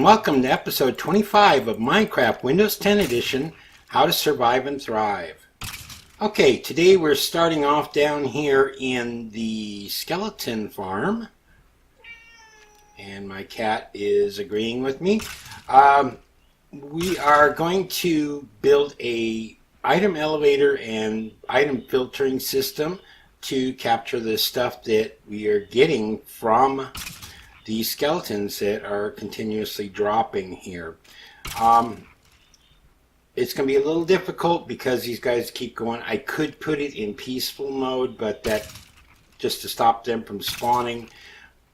and welcome to episode 25 of Minecraft Windows 10 Edition, How to Survive and Thrive. Okay, today we're starting off down here in the skeleton farm, and my cat is agreeing with me. We are going to build a item elevator and item filtering system to capture the stuff that we are getting from the skeletons that are continuously dropping here. It's going to be a little difficult because these guys keep going. I could put it in peaceful mode, but that just to stop them from spawning,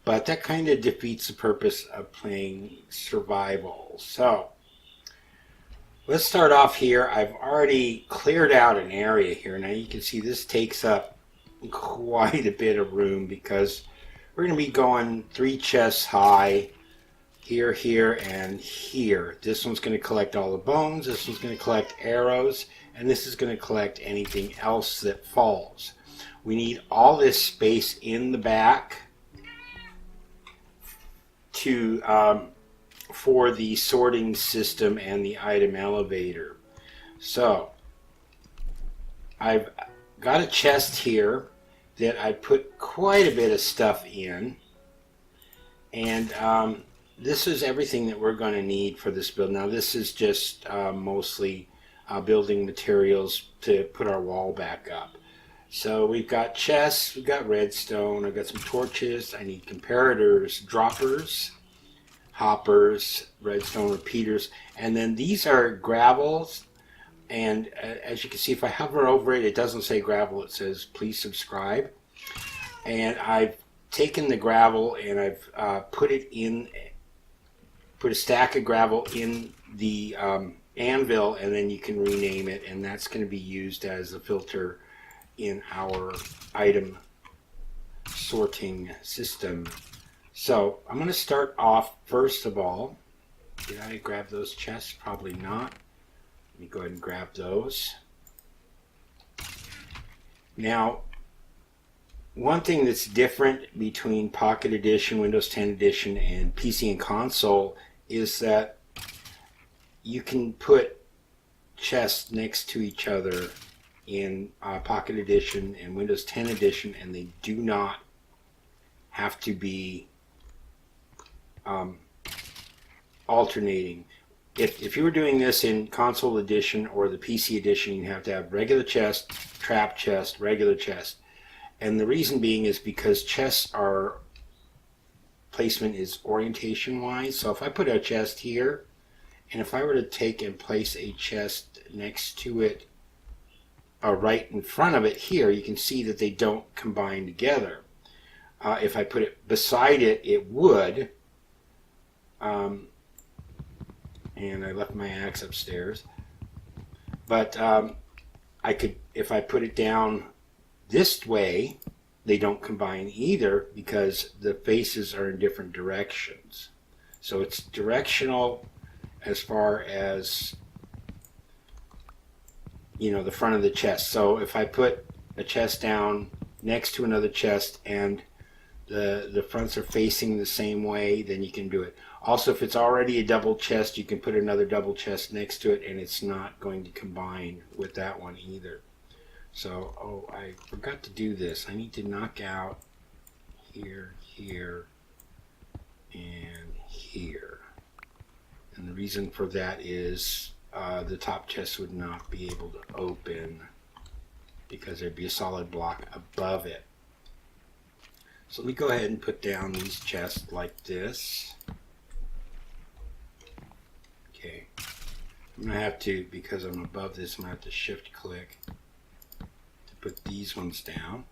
but that kind of defeats the purpose of playing survival. So let's start off here. I've already cleared out an area here. Now you can see this takes up quite a bit of room because we're going to be going 3 chests high, here, here, and here. This one's going to collect all the bones, this one's going to collect arrows, and this is going to collect anything else that falls. We need all this space in the back to for the sorting system and the item elevator. So I've got a chest here that I put quite a bit of stuff in, and this is everything that we're going to need for this build. Now this is just mostly building materials to put our wall back up. So we've got chests, we've got redstone, I've got some torches, I need comparators, droppers, hoppers, redstone repeaters, and then these are gravels. And as you can see, if I hover over it, it doesn't say gravel, it says please subscribe. And I've taken the gravel and I've put a stack of gravel in the anvil, and then you can rename it, and that's going to be used as a filter in our item sorting system. So I'm going to start off first of all. Did I grab those chests? Probably not. Let me go ahead and grab those. Now, one thing that's different between Pocket Edition, Windows 10 Edition, and PC and console is that you can put chests next to each other in Pocket Edition and Windows 10 Edition, and they do not have to be alternating. If you were doing this in console edition or the PC edition, you have to have regular chest, trap chest, regular chest. And the reason being is because chests are, placement is orientation wise. So if I put a chest here, and if I were to take and place a chest next to it, right in front of it here, you can see that they don't combine together. If I put it beside it, it would. And I left my axe upstairs, but I could, if I put it down this way, they don't combine either because the faces are in different directions. So it's directional as far as, you know, the front of the chest. So if I put a chest down next to another chest and the fronts are facing the same way, then you can do it. Also, if it's already a double chest, you can put another double chest next to it and it's not going to combine with that one either. So, oh, I forgot to do this. I need to knock out here, here, and here. And the reason for that is the top chest would not be able to open because there'd be a solid block above it. So let me go ahead and put down these chests like this. Okay, I'm going to have to, because I'm above this, I'm going to have to shift click to put these ones down.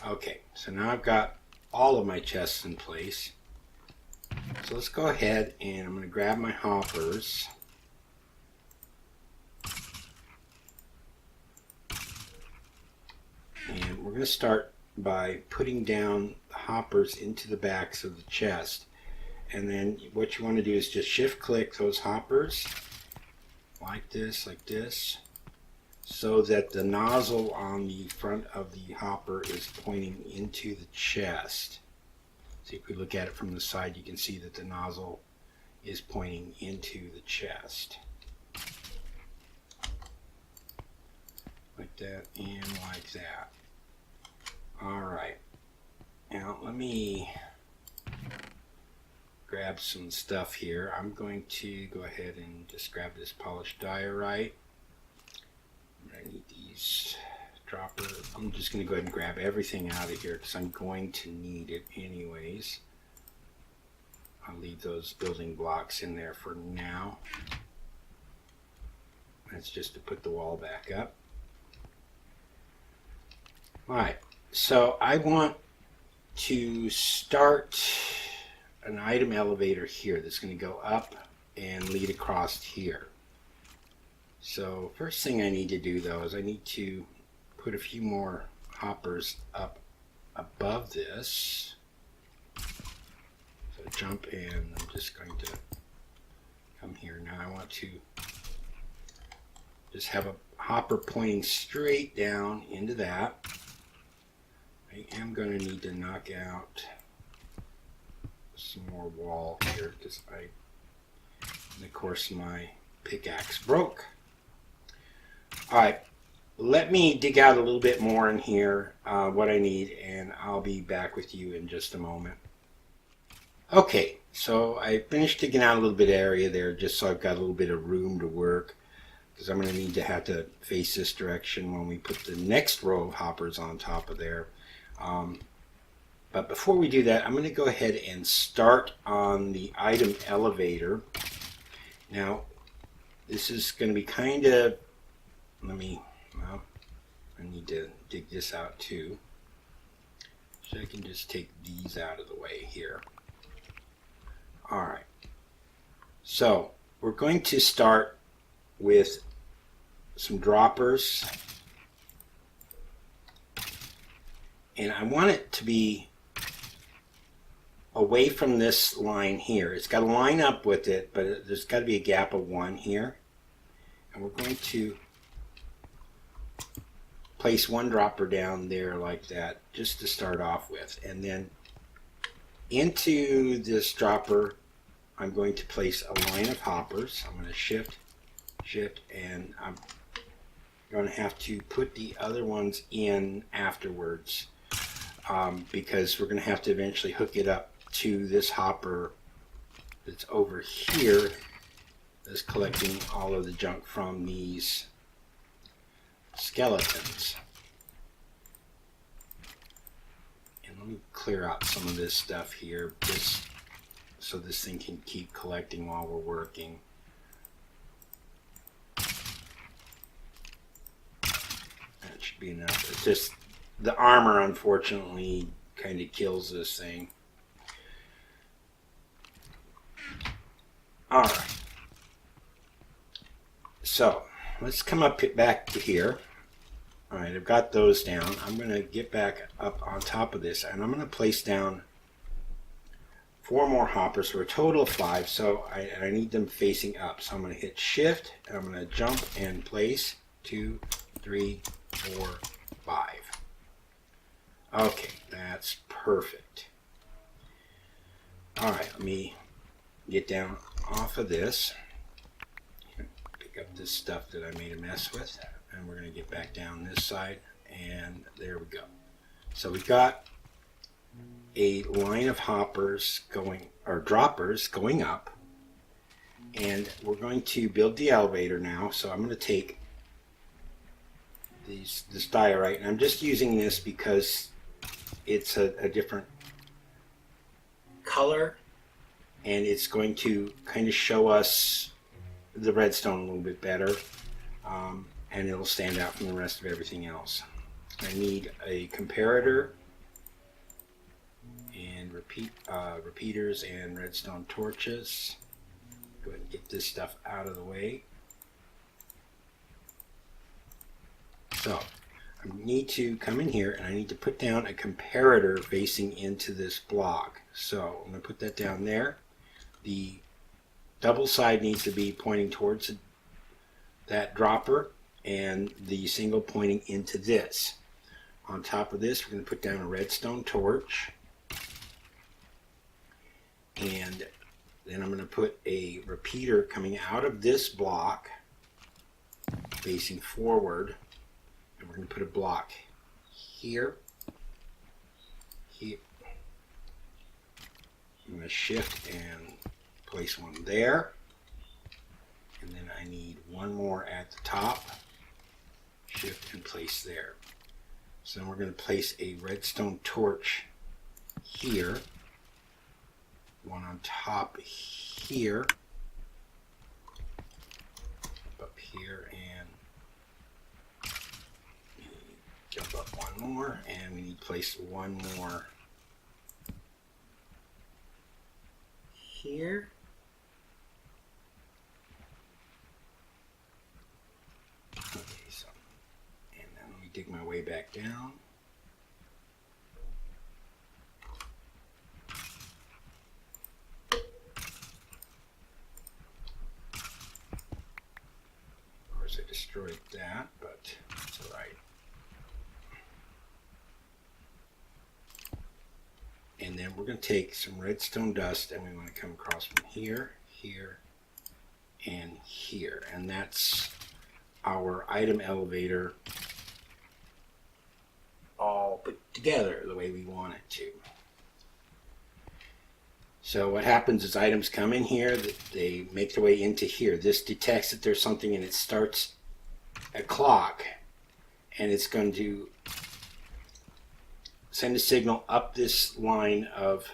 Okay, so now I've got all of my chests in place. So let's go ahead and I'm going to grab my hoppers. And we're going to start by putting down the hoppers into the backs of the chest. And then what you want to do is just shift click those hoppers like this, so that the nozzle on the front of the hopper is pointing into the chest. See, if we look at it from the side, you can see that the nozzle is pointing into the chest. Like that and like that. Alright. Now let me grab some stuff here. I'm going to go ahead and just grab this polished diorite. I need these droppers. I'm just going to go ahead and grab everything out of here because I'm going to need it anyways. I'll leave those building blocks in there for now. That's just to put the wall back up. Alright, so I want to start an item elevator here that's going to go up and lead across here. So first thing I need to do though is I need to put a few more hoppers up above this. So jump in, I'm just going to come here. Now I want to just have a hopper pointing straight down into that. I am going to need to knock out some more wall here because and of course my pickaxe broke. Alright, let me dig out a little bit more in here, what I need, and I'll be back with you in just a moment. Okay, so I finished digging out a little bit of area there just so I've got a little bit of room to work, because I'm going to need to have to face this direction when we put the next row of hoppers on top of there. But before we do that, I'm going to go ahead and start on the item elevator. Now, this is going to be kind of, well, I need to dig this out too. So I can just take these out of the way here. Alright, so we're going to start with some droppers. And I want it to be away from this line here. It's got to line up with it, but there's got to be a gap of 1 here. And we're going to place 1 dropper down there like that, just to start off with. And then into this dropper, I'm going to place a line of hoppers. I'm going to shift, and I'm going to have to put the other ones in afterwards. Because we're going to have to eventually hook it up to this hopper that's over here that's collecting all of the junk from these skeletons. And let me clear out some of this stuff here just so this thing can keep collecting while we're working. That should be enough. It's just the armor, unfortunately, kind of kills this thing. Alright. So, let's come up back to here. Alright, I've got those down. I'm going to get back up on top of this, and I'm going to place down 4 more hoppers for a total of 5. So, I need them facing up. So, I'm going to hit shift, and I'm going to jump and place 2, 3, 4, 5. Okay, that's perfect. Alright, let me get down off of this. Pick up this stuff that I made a mess with. And we're going to get back down this side. And there we go. So we've got a line of hoppers going, or droppers going up. And we're going to build the elevator now. So I'm going to take this diorite. And I'm just using this because it's a different color, and it's going to kind of show us the redstone a little bit better, and it'll stand out from the rest of everything else. I need a comparator and repeaters and redstone torches. Go ahead and get this stuff out of the way. So I need to come in here and I need to put down a comparator facing into this block. So I'm going to put that down there. The double side needs to be pointing towards that dropper, and the single pointing into this. On top of this, we're going to put down a redstone torch. And then I'm going to put a repeater coming out of this block facing forward, and we're going to put a block here, here. I'm going to shift and place one there, and then I need one more at the top, shift and place there. So then we're going to place a redstone torch here, one on top here, up here, and jump up one more, and we need to place one more here. Okay, so, and then let me dig my way back down. Of course, I destroyed that, but it's all right. And then we're going to take some redstone dust, and we want to come across from here, here, and here. And that's our item elevator all put together the way we want it to. So what happens is items come in here, they make their way into here. This detects that there's something, and it starts a clock, and it's going to send a signal up this line of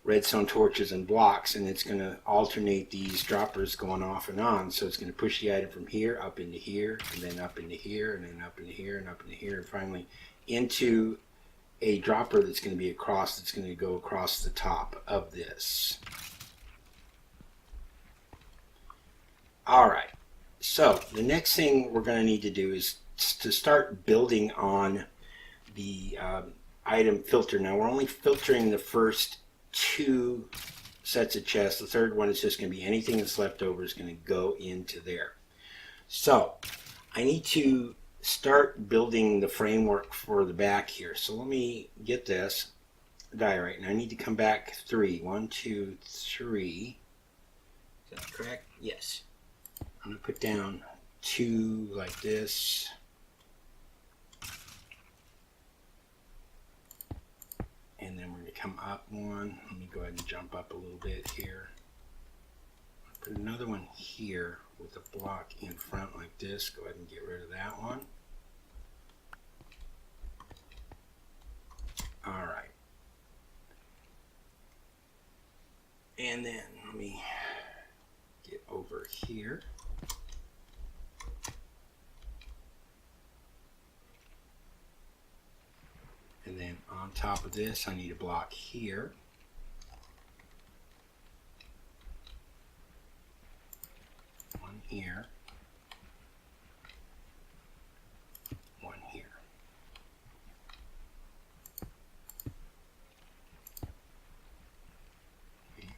redstone torches and blocks, and it's going to alternate these droppers going off and on. So it's going to push the item from here up into here, and then up into here, and then up into here, and up into here, and finally into a dropper that's going to be across, that's going to go across the top of this. Alright, so the next thing we're going to need to do is to start building on the item filter. Now we're only filtering the first two sets of chests. The third one is just going to be anything that's left over is going to go into there. So I need to start building the framework for the back here. So let me get this diorite, and I need to come back 3. 1, 2, 3. Is that correct? Yes. I'm going to put down 2 like this. And then we're going to come up 1. Let me go ahead and jump up a little bit here. Put another one here with a block in front like this. Go ahead and get rid of that one. Alright. And then let me get over here. And then on top of this, I need a block here. One here. One here. Okay.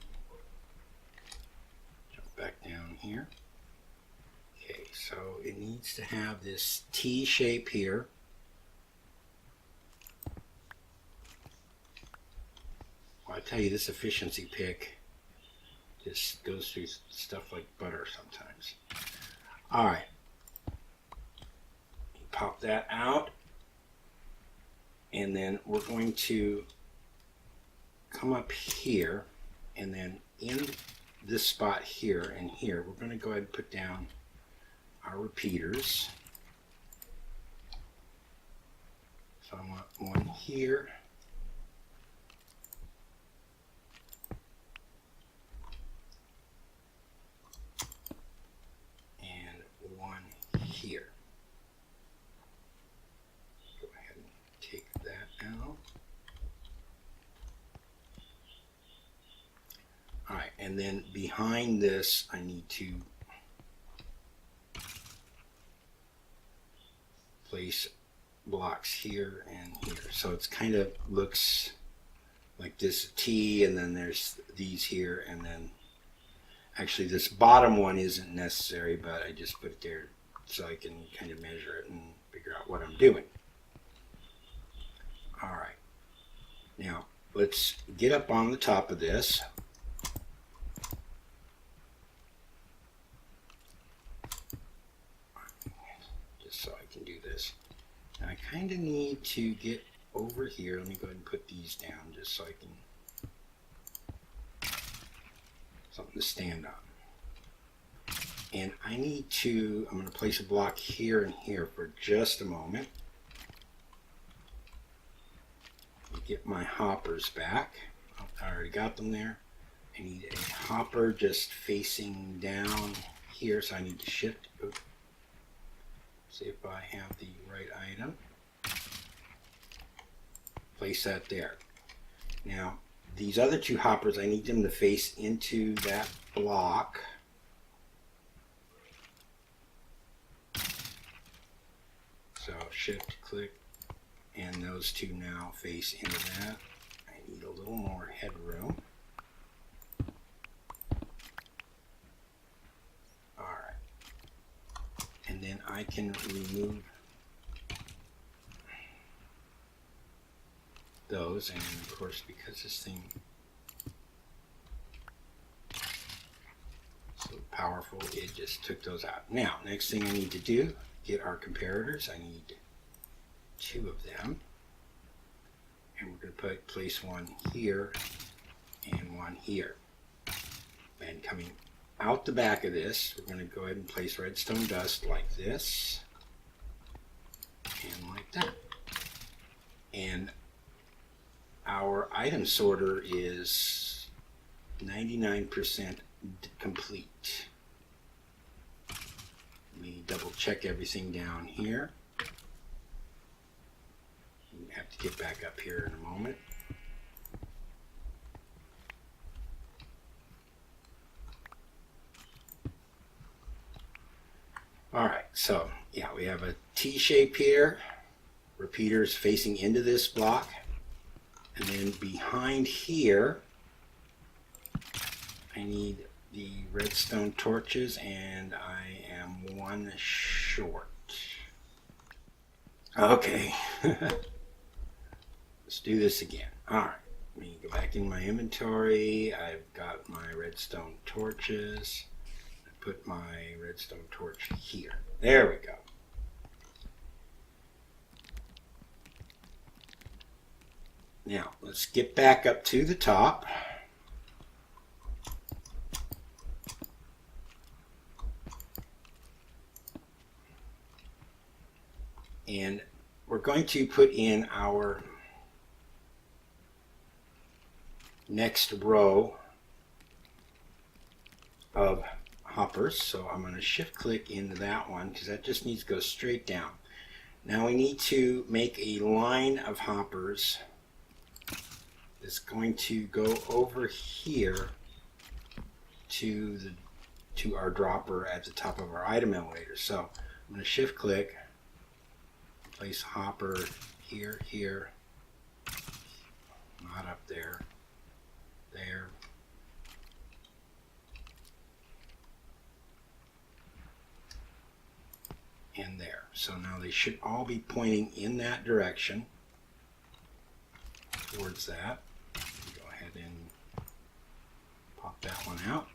Jump back down here. Okay, so it needs to have this T shape here. I tell you, this efficiency pick just goes through stuff like butter sometimes. Alright. Pop that out. And then we're going to come up here, and then in this spot here and here, we're going to go ahead and put down our repeaters. So I want one here. Here. Go ahead and take that out. Alright, and then behind this I need to place blocks here and here. So it's kind of looks like this T, and then there's these here, and then actually this bottom one isn't necessary, but I just put it there so I can kind of measure it and figure out what I'm doing. Alright, now let's get up on the top of this, I kind of need to get over here. Let me go ahead and put these down just so I can something to stand on. And I need to, I'm going to place a block here and here for just a moment. Get my hoppers back. Oh, I already got them there. I need a hopper just facing down here, so I need to shift. Oops. See if I have the right item. Place that there. Now, these other two hoppers, I need them to face into that block. So shift click, and those two now face into that. I need a little more headroom. Alright. And then I can remove those, and of course, because this thing is so powerful, it just took those out. Now, next thing I need to do, get our comparators. I need two of them, and we're going to place one here and one here. And coming out the back of this, we're going to go ahead and place redstone dust like this and like that. And our item sorter is 99% complete. We double check everything down here. We have to get back up here in a moment. Alright, so yeah, we have a T shape here, repeaters facing into this block, and then behind here I need the redstone torches, and I am one short. Okay, let's do this again. Alright, let me go back in my inventory. I've got my redstone torches. I put my redstone torch here. There we go. Now, let's get back up to the top. And we're going to put in our next row of hoppers. So I'm going to shift click into that one because that just needs to go straight down. Now we need to make a line of hoppers that's going to go over here to our dropper at the top of our item elevator. So I'm going to shift click, place hopper here, here, not up there, there, and there. So now they should all be pointing in that direction towards that. Go ahead and pop that one out.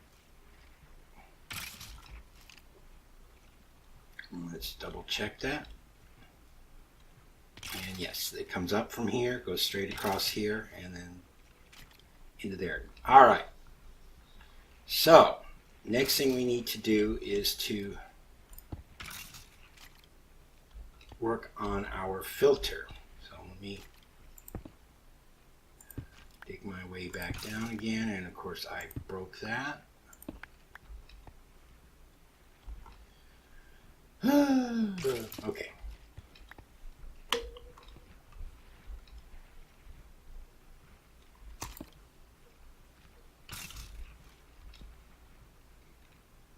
Let's double check that. And yes, it comes up from here, goes straight across here, and then into there. All right. So, next thing we need to do is to work on our filter. So let me dig my way back down again, and of course I broke that. Okay.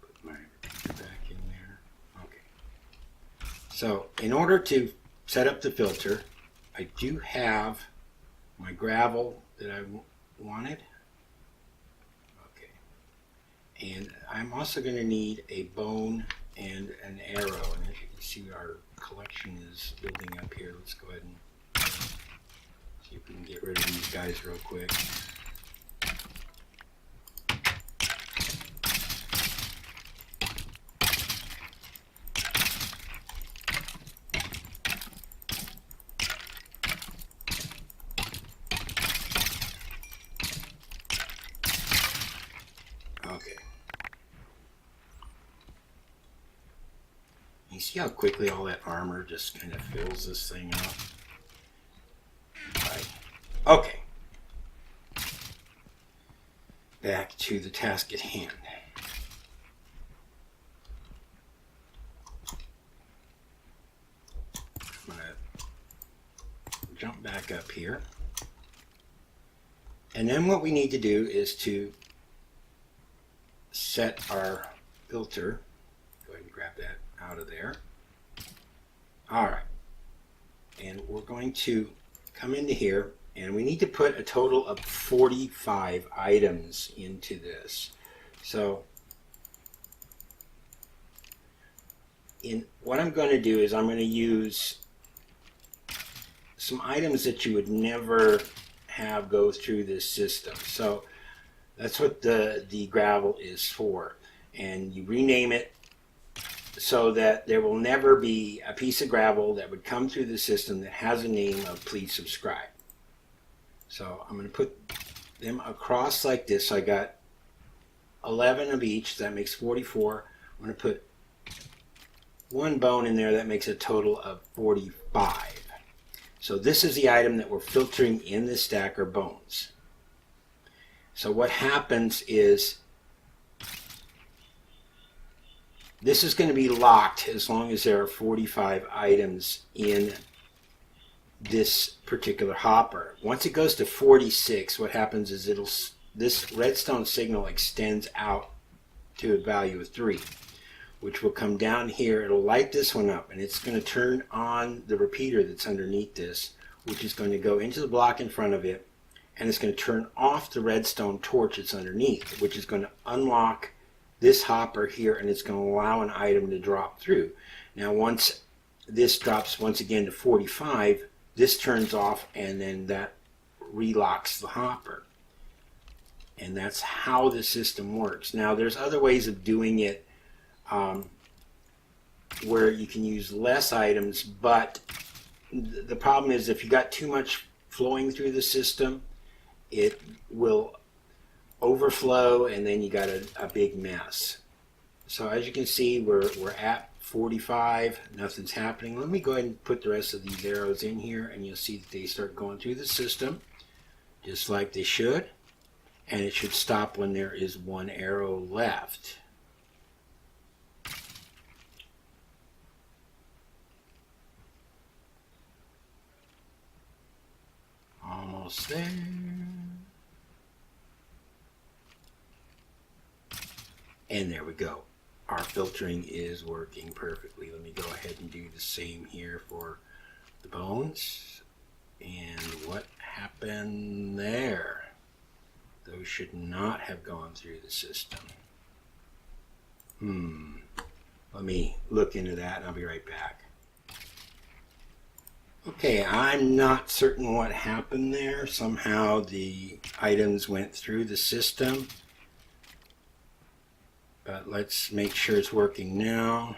Put my repeater back in there. Okay. So in order to set up the filter, I do have my gravel that I wanted. Okay. And I'm also going to need a bone and an arrow. And as you can see, our collection is building up here. Let's go ahead and see if we can get rid of these guys real quick. See how quickly all that armor just kind of fills this thing up? Right. Okay. Back to the task at hand. I'm going to jump back up here. And then what we need to do is to set our filter. Go ahead and grab that out of there. All right. And we're going to come into here, and we need to put a total of 45 items into this. So what I'm going to do is I'm going to use some items that you would never have go through this system. So that's what the gravel is for. And you rename it so that there will never be a piece of gravel that would come through the system that has a name of please subscribe. So I'm going to put them across like this. So I got 11 of each. So that makes 44. I'm going to put one bone in there. That makes a total of 45. So this is the item that we're filtering in this stack, are bones. So what happens is this is going to be locked as long as there are 45 items in this particular hopper. Once it goes to 46, what happens is this redstone signal extends out to a value of 3, which will come down here. It'll light this one up, and it's going to turn on the repeater that's underneath this, which is going to go into the block in front of it, and it's going to turn off the redstone torch that's underneath, which is going to unlock this hopper here, and it's going to allow an item to drop through. Now once this drops once again to 45, this turns off, and then that relocks the hopper. And that's how the system works. Now there's other ways of doing it where you can use less items, but the problem is if you got too much flowing through the system, it will overflow, and then you got a big mess. So as you can see, we're at 45. Nothing's happening. Let me go ahead and put the rest of these arrows in here, and you'll see that they start going through the system just like they should, and it should stop when there is one arrow left. Almost there. And there we go. Our filtering is working perfectly. Let me go ahead and do the same here for the bones. And what happened there? Those should not have gone through the system. Let me look into that, and I'll be right back. Okay, I'm not certain what happened there. Somehow the items went through the system. But let's make sure it's working now.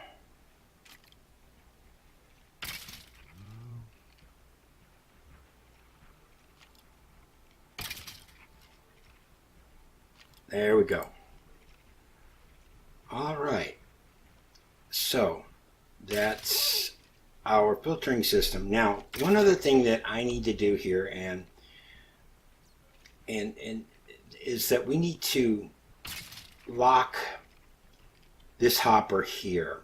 There we go. All right. So that's our filtering system. Now, one other thing that I need to do here and is that we need to lock this hopper here.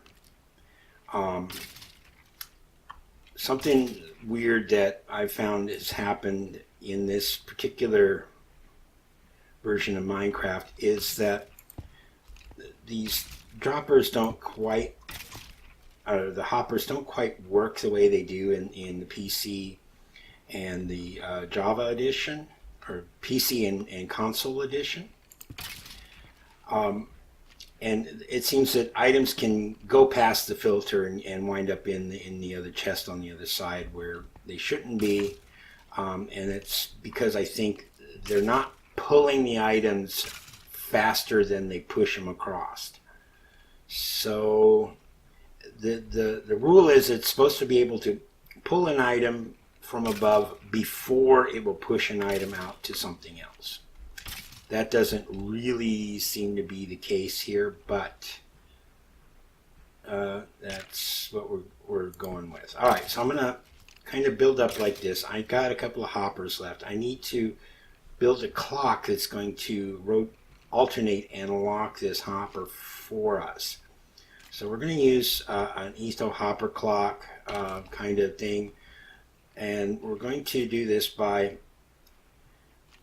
Something weird that I found has happened in this particular version of Minecraft is that these droppers don't quite, the hoppers don't quite work the way they do in the PC and the Java edition, or PC and console edition. And it seems that items can go past the filter and wind up in the other chest on the other side where they shouldn't be. And it's because I think they're not pulling the items faster than they push them across. So the rule is it's supposed to be able to pull an item from above before it will push an item out to something else. That doesn't really seem to be the case here, but that's what we're going with. All right, so I'm gonna kind of build up like this. I got a couple of hoppers left. I need to build a clock that's going to alternate and lock this hopper for us. So we're going to use an Easto hopper clock kind of thing, and we're going to do this by,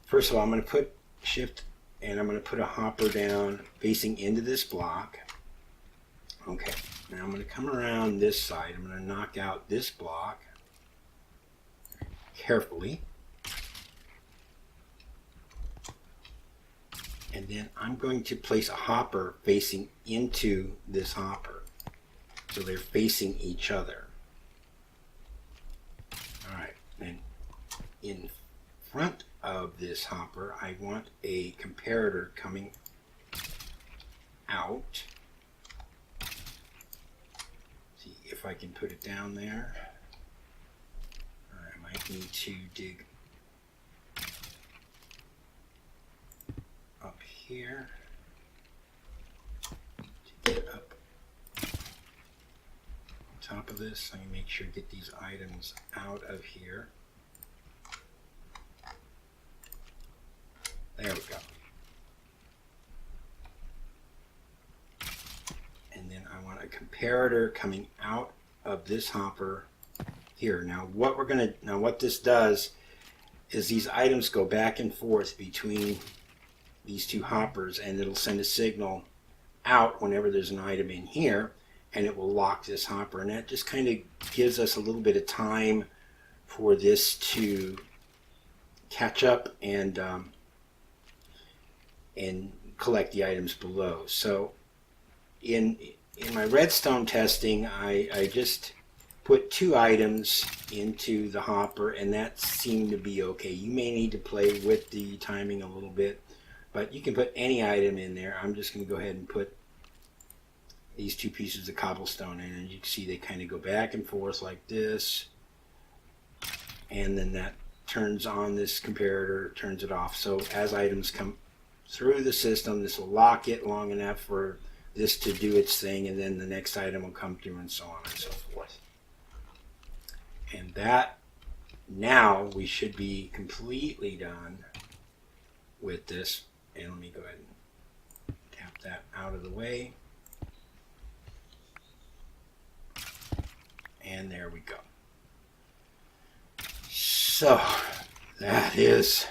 first of all, I'm going to put shift and I'm going to put a hopper down facing into this block. Okay, now I'm going to come around this side. I'm going to knock out this block carefully. And then I'm going to place a hopper facing into this hopper. So they're facing each other. Alright, and in front of this hopper, I want a comparator coming out. See if I can put it down there. I might need to dig up here to get up on top of this. Let me make sure to get these items out of here. There we go. And then I want a comparator coming out of this hopper here. Now what this does is these items go back and forth between these two hoppers, and it'll send a signal out whenever there's an item in here, and it will lock this hopper, and that just kind of gives us a little bit of time for this to catch up and collect the items below. So in my redstone testing, I just put 2 items into the hopper, and that seemed to be okay. You may need to play with the timing a little bit, but you can put any item in there. I'm just going to go ahead and put these 2 pieces of cobblestone in, and you can see they kind of go back and forth like this, and then that turns on this comparator, turns it off. So as items come through the system, this will lock it long enough for this to do its thing, and then the next item will come through, and so on and so forth. And that, now we should be completely done with this. And let me go ahead and tap that out of the way. And there we go. So that is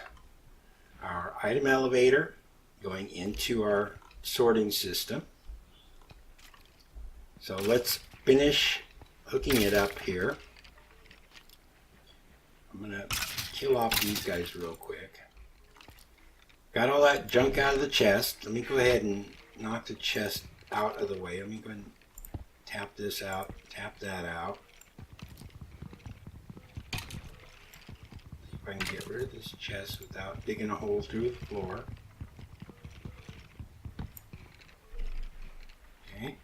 our item elevator going into our sorting system. So let's finish hooking it up here. I'm going to kill off these guys real quick. Got all that junk out of the chest. Let me go ahead and knock the chest out of the way. Let me go ahead and tap this out, tap that out. See if I can get rid of this chest without digging a hole through the floor. Okay.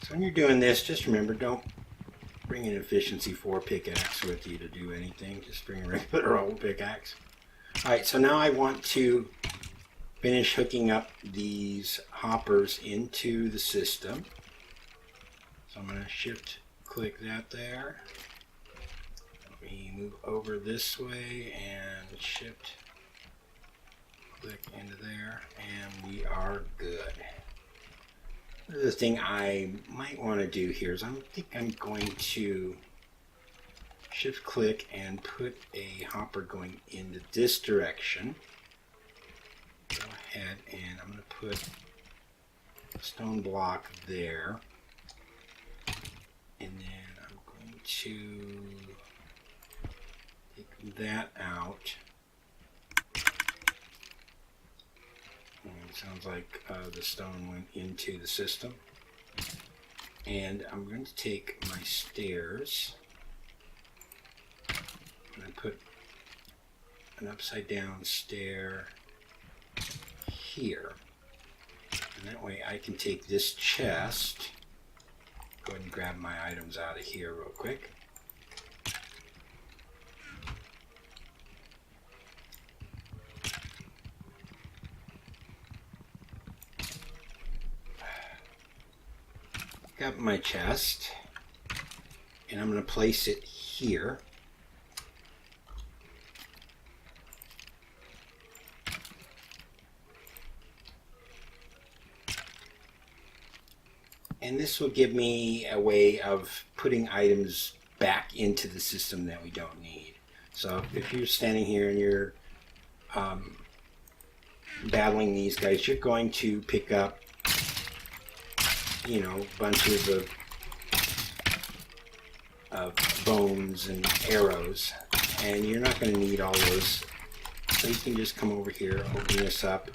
So when you're doing this, just remember, don't bring an efficiency 4 pickaxe with you to do anything. Just bring a regular old pickaxe. Alright, so now I want to finish hooking up these hoppers into the system. So I'm going to shift click that there. Let me move over this way and shift click into there, and we are good. The thing I might want to do here is I think I'm going to shift click and put a hopper going into this direction. Go ahead and I'm going to put a stone block there, and then I'm going to take that out. And it sounds like the stone went into the system. And I'm going to take my stairs and I put an upside down stair here. And that way I can take this chest, go ahead and grab my items out of here real quick. up my chest, and I'm going to place it here. And this will give me a way of putting items back into the system that we don't need. So if you're standing here and you're battling these guys, you're going to pick up, you know, bunches of bones and arrows, and you're not going to need all those. So you can just come over here, open this up,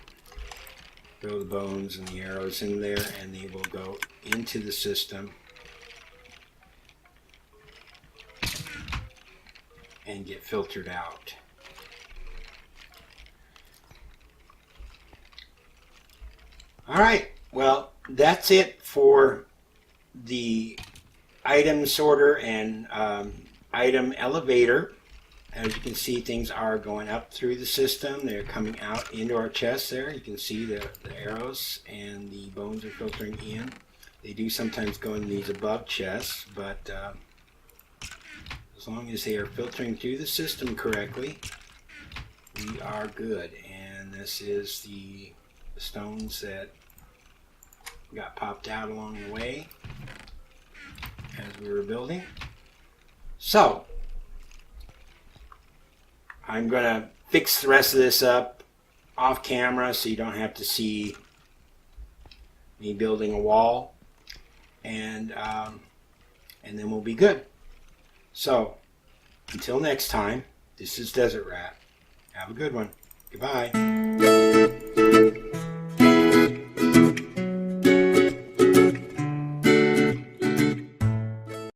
throw the bones and the arrows in there, and they will go into the system and get filtered out. Alright, well, that's it for the item sorter and item elevator. As you can see, things are going up through the system. They're coming out into our chest there. You can see the arrows and the bones are filtering in. They do sometimes go in these above chests, but as long as they are filtering through the system correctly, we are good. And this is the stones that got popped out along the way as we were building. So I'm going to fix the rest of this up off camera so you don't have to see me building a wall, and then we'll be good. So until next time, this is Desert Rat. Have a good one. Goodbye.